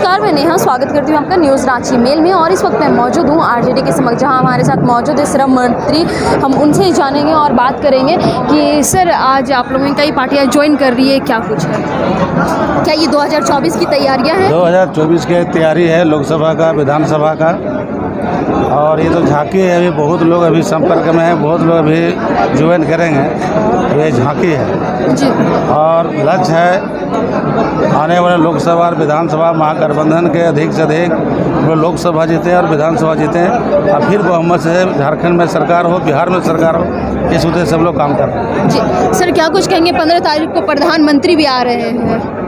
नमस्कार, मैं नेहा स्वागत करती हूँ आपका न्यूज़ रांची मेल में। और इस वक्त मैं मौजूद हूँ आरजेडी के समक्ष, जहाँ हमारे साथ मौजूद है श्रम मंत्री। हम उनसे ही जानेंगे और बात करेंगे कि सर आज आप लोगों ने कई पार्टियाँ ज्वाइन कर रही है, क्या कुछ है, क्या ये 2024 की तैयारियाँ हैं? 2024 की तैयारी है लोकसभा का, विधानसभा का, और ये तो झांकी है। अभी बहुत लोग अभी संपर्क में हैं, बहुत लोग अभी ज्वाइन करेंगे। ये झांकी है जी। और लक्ष्य है आने वाले लोकसभा और विधानसभा महागठबंधन के अधिक से अधिक वो लोकसभा जीते और विधानसभा जीते और फिर बहुमत से झारखंड में सरकार हो, बिहार में सरकार हो, इस उद्देश्य से हम लोग काम कर रहे हैं। जी सर, क्या कुछ कहेंगे? 15 तारीख को प्रधानमंत्री भी आ रहे हैं,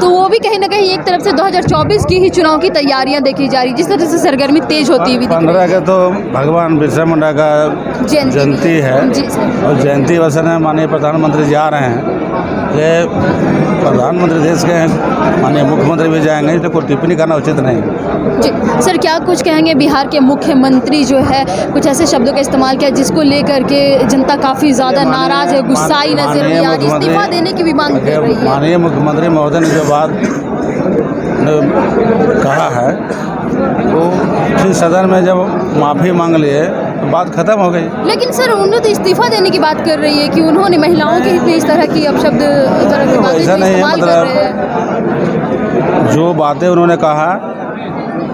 तो वो भी कहीं ना कहीं एक तरफ से 2024 की ही चुनाव की तैयारियां देखी जा रही, जिस तरह से सरगर्मी तेज होती हुई 15 का तो भगवान बिरसा मुंडा का जयंती है और जयंती वसन है। माननीय प्रधानमंत्री जा रहे हैं, ये प्रधानमंत्री देश के हैं, माननीय मुख्यमंत्री भी जाएंगे, इसलिए कोई टिप्पणी करना उचित नहीं। जी सर, क्या कुछ कहेंगे? बिहार के मुख्यमंत्री जो है कुछ ऐसे शब्दों का इस्तेमाल किया जिसको लेकर के जनता काफ़ी ज़्यादा नाराज़ है, गुस्साई नजर भी आ रही है, इस्तीफा देने की भी मांग कर रही है। माननीय मुख्यमंत्री महोदय ने जो बात कहा है वो फिर सदन में जब माफ़ी मांग लिए तो बात खत्म हो गई। लेकिन सर उन्होंने तो इस्तीफा देने की बात कर रही है कि उन्होंने महिलाओं के हित में इस तरह की अपशब्द ऐसा नहीं है, मतलब जो बातें उन्होंने कहा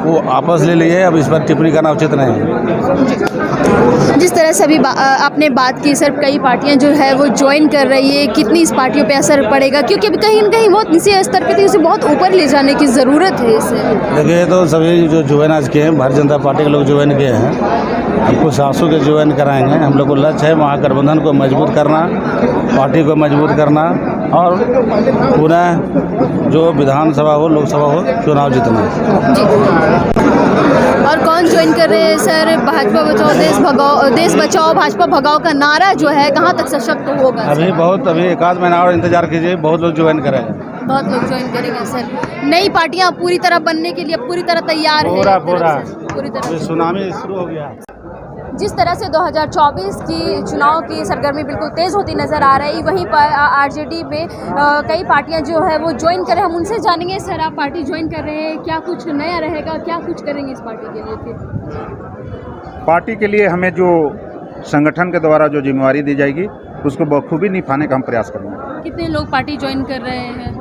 वो आपस ले लिए, अब इस पर टिप्पणी करना उचित नहीं है। जिस तरह से अभी आपने बात की सर, कई पार्टियां जो है वो ज्वाइन कर रही है, कितनी इस पार्टियों पे असर पड़ेगा? क्योंकि अभी कहीं न कहीं बहुत नीचे स्तर पे थी, उसे बहुत ऊपर ले जाने की ज़रूरत है इसे। देखिए, तो सभी जो ज्वाइन आज किए हैं, भारतीय जनता पार्टी के लोग ज्वाइन किए हैं, हमको 700 के ज्वाइन कराएंगे। हम लोग को लक्ष्य है महागठबंधन को मजबूत करना, पार्टी को मजबूत करना और पुनः जो विधानसभा हो, लोकसभा हो, चुनाव जीतना। और कौन ज्वाइन कर रहे हैं सर? भाजपा बचाओ देश बचाओ भाजपा भगाओ का नारा जो है कहाँ तक सशक्त होगा? अभी एक आध महीना और इंतजार कीजिए, बहुत लोग ज्वाइन करेंगे। बहुत लोग ज्वाइन करेंगे सर। नई पार्टियां पूरी तरह बनने के लिए पूरी तरह तैयार है? पूरी तरह सुनामी शुरू हो गया। जिस तरह से 2024 की चुनाव की सरगर्मी बिल्कुल तेज़ होती नज़र आ रही, वहीं पर आरजेडी में कई पार्टियां जो है वो ज्वाइन करें। हम उनसे जानेंगे, सर आप पार्टी ज्वाइन कर रहे हैं, क्या कुछ नया रहेगा, क्या कुछ करेंगे इस पार्टी के लिए? फिर पार्टी के लिए हमें जो संगठन के द्वारा जो जिम्मेवारी दी जाएगी उसको बखूबी निभाने का हम प्रयास करेंगे। कितने लोग पार्टी ज्वाइन कर रहे हैं?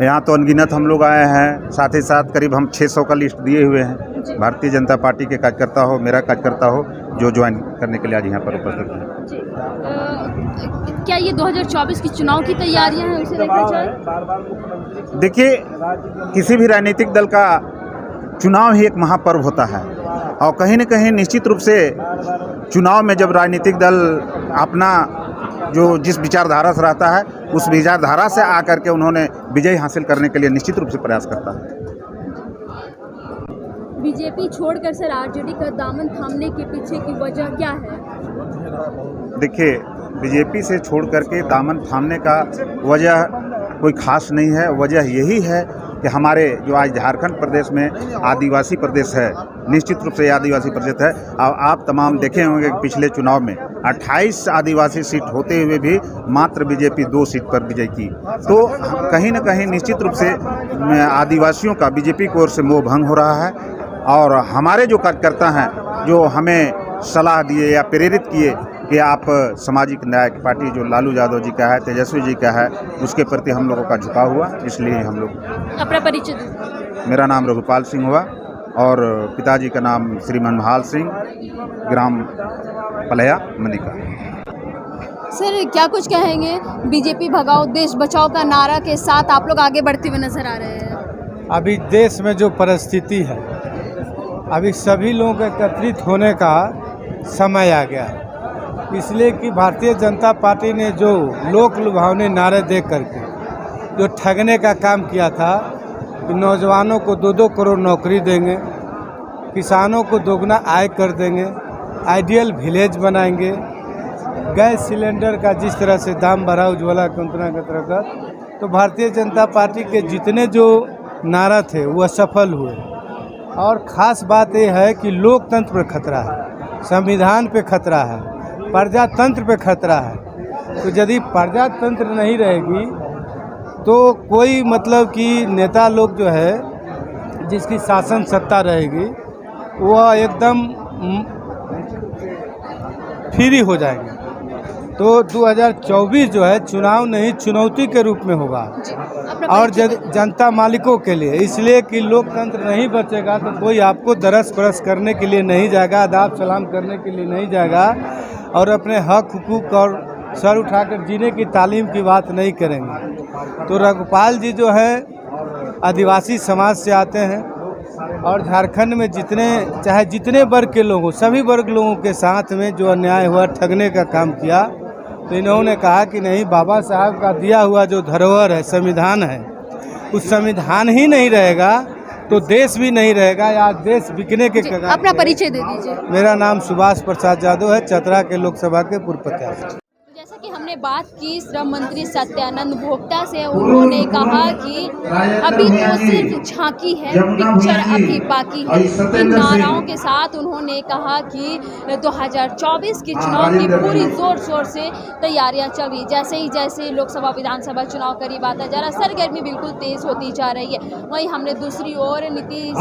यहाँ तो अनगिनत हम लोग आए हैं, साथ ही साथ करीब हम 600 का लिस्ट दिए हुए हैं। भारतीय जनता पार्टी के कार्यकर्ता हो, मेरा कार्यकर्ता हो, जो ज्वाइन करने के लिए आज यहाँ पर उपस्थित हैं। क्या ये 2024 की चुनाव की तैयारियां हैं, उसे देखा जाए? देखिए, किसी भी राजनीतिक दल का चुनाव ही एक महापर्व होता है और कहीं न कहीं निश्चित रूप से चुनाव में जब राजनीतिक दल अपना जो जिस विचारधारा से रहता है उस विचारधारा से आकर के उन्होंने विजय हासिल करने के लिए निश्चित रूप से प्रयास करता है। बीजेपी छोड़कर सर आरजेडी का दामन थामने के पीछे की वजह क्या है? देखिए, बीजेपी से छोड़ करके दामन थामने का वजह कोई खास नहीं है। वजह यही है कि हमारे जो आज झारखंड प्रदेश में आदिवासी प्रदेश है, निश्चित रूप से आदिवासी प्रदेश है। आप तमाम देखे होंगे कि पिछले चुनाव में 28 आदिवासी सीट होते हुए भी मात्र बीजेपी 2 सीट पर विजय की। तो कहीं न कहीं निश्चित रूप से आदिवासियों का बीजेपी की ओर से मोह भंग हो रहा है और हमारे जो कार्यकर्ता हैं जो हमें सलाह दिए या प्रेरित किए कि आप सामाजिक न्याय की पार्टी जो लालू यादव जी का है, तेजस्वी जी का है, उसके प्रति हम लोगों का झुकाव हुआ, इसलिए हम लोग। अपना परिचय दीजिए। मेरा नाम रघुपाल सिंह हुआ और पिताजी का नाम श्री मनमोहन सिंह, ग्राम पलया मनिका। सर क्या कुछ कहेंगे? बीजेपी भगाओ देश बचाओ का नारा के साथ आप लोग आगे बढ़ते हुए नजर आ रहे हैं। अभी देश में जो परिस्थिति है, अभी सभी लोगों के एकत्रित होने का समय आ गया है, इसलिए कि भारतीय जनता पार्टी ने जो लोक लुभावने नारे दे करके जो ठगने का काम किया था कि नौजवानों को 2-2 करोड़ नौकरी देंगे, किसानों को दोगुना आय कर देंगे, आइडियल विलेज बनाएंगे, गैस सिलेंडर का जिस तरह से दाम बढ़ा, उज्ज्वला योजना के अंतर्गत, तो भारतीय जनता पार्टी के जितने जो नारा थे वो असफल हुए। और ख़ास बात यह है कि लोकतंत्र पर खतरा है, संविधान पे खतरा है, प्रजातंत्र पे खतरा है। तो यदि प्रजातंत्र नहीं रहेगी तो कोई मतलब कि नेता लोग जो है जिसकी शासन सत्ता रहेगी वह एकदम फ्री हो जाएंगे। तो 2024 जो है चुनाव नहीं चुनौती के रूप में होगा और जनता मालिकों के लिए, इसलिए कि लोकतंत्र नहीं बचेगा तो कोई आपको दरस परस करने के लिए नहीं जाएगा, आदाब सलाम करने के लिए नहीं जाएगा और अपने हक हुकूक और सर उठाकर जीने की तालीम की बात नहीं करेंगे। तो रघुपाल जी जो है आदिवासी समाज से आते हैं और झारखंड में चाहे जितने वर्ग के लोग हो, सभी वर्ग लोगों के साथ में जो अन्याय हुआ, ठगने का काम किया, तो इन्होंने कहा कि नहीं, बाबा साहब का दिया हुआ जो धरोहर है, संविधान है, उस संविधान ही नहीं रहेगा तो देश भी नहीं रहेगा, या देश बिकने के कगार। अपना परिचय दे दीजिए। मेरा नाम सुभाष प्रसाद यादव है, चतरा के लोकसभा के पूर्व प्रत्याशी। जैसा कि हमने बात की श्रम मंत्री सत्यानंद भोक्ता से, उन्होंने कहा कि अभी तो सिर्फ झांकी है, पिक्चर अभी बाकी है। इन नाराओं के साथ उन्होंने कहा कि 2024 के चुनाव की पूरी जोर शोर से तैयारियां चल रही। जैसे लोकसभा विधानसभा चुनाव करीब आता जा रहा, सरगर्मी बिल्कुल तेज होती जा रही है। वहीं हमने दूसरी ओर नीतीश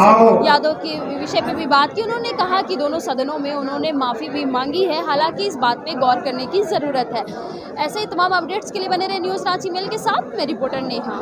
यादव के विषय पे भी बात की। उन्होंने कहा कि दोनों सदनों में उन्होंने माफ़ी भी मांगी है, हालांकि इस बात पे गौर करने की ज़रूरत है। ऐसे ही तमाम अपडेट्स के लिए बने रहे न्यूज़ रांची मेल के साथ। मैं रिपोर्टर नेहा।